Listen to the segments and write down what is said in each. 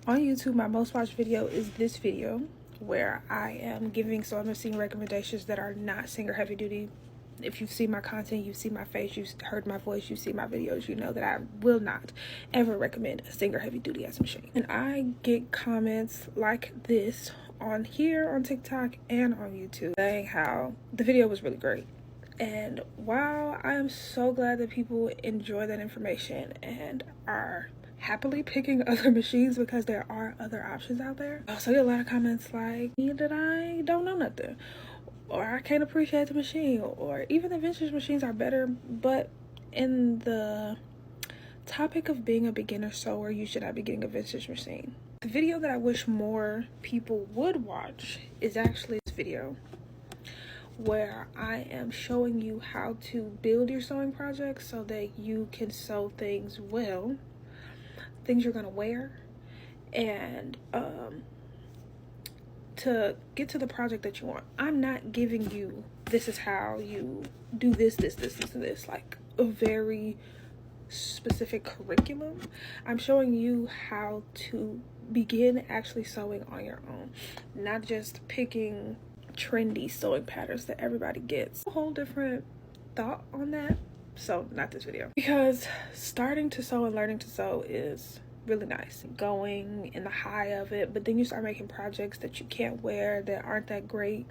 On YouTube, my most watched video is this video where I am giving sewing machine recommendations that are not Singer heavy duty. If you've seen my content, you've seen my face, you've heard my voice, you've seen my videos, you know that I will not ever recommend a Singer heavy duty ass machine. And I get comments like this on here on TikTok and on YouTube saying how the video was really great. And while I am so glad that people enjoy that information and are happily picking other machines because there are other options out there, I also get a lot of comments like that I don't know nothing, or I can't appreciate the machine, or even the vintage machines are better. But in the topic of being a beginner sewer, you should not be getting a vintage machine. The video that I wish more people would watch is actually this video where I am showing you how to build your sewing project so that you can sew things well, things you're gonna wear, and to get to the project that you want. I'm not giving you this is how you do this, and this, like a very specific curriculum. I'm showing you how to begin actually sewing on your own, not just picking trendy sewing patterns that everybody gets. A whole different thought on that. So not this video, because starting to sew and learning to sew is really nice, going in the high of it, but then you start making projects that you can't wear, that aren't that great,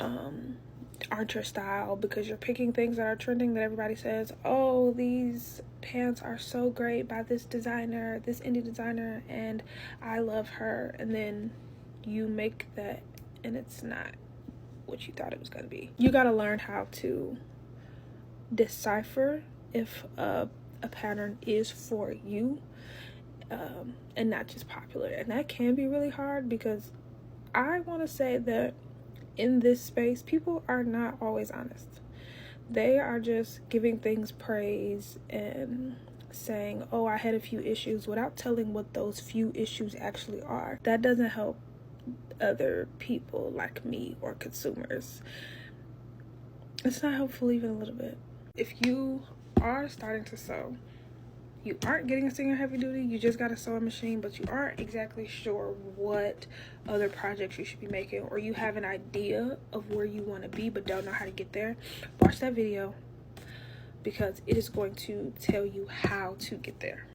aren't your style, because you're picking things that are trending, that everybody says, oh, these pants are so great by this designer, this indie designer, and I love her, and then you make that and it's not what you thought it was going to be. You got to learn how to decipher if a pattern is for you, and not just popular. And that can be really hard, because I want to say that in this space, people are not always honest. They are just giving things praise and saying, oh, I had a few issues, without telling what those few issues actually are. That doesn't help other people like me or consumers. It's not helpful even a little bit. If you are starting to sew, you aren't getting a Singer heavy duty, you just got a sewing machine, but you aren't exactly sure what other projects you should be making, or you have an idea of where you want to be but don't know how to get there, watch that video, because it is going to tell you how to get there.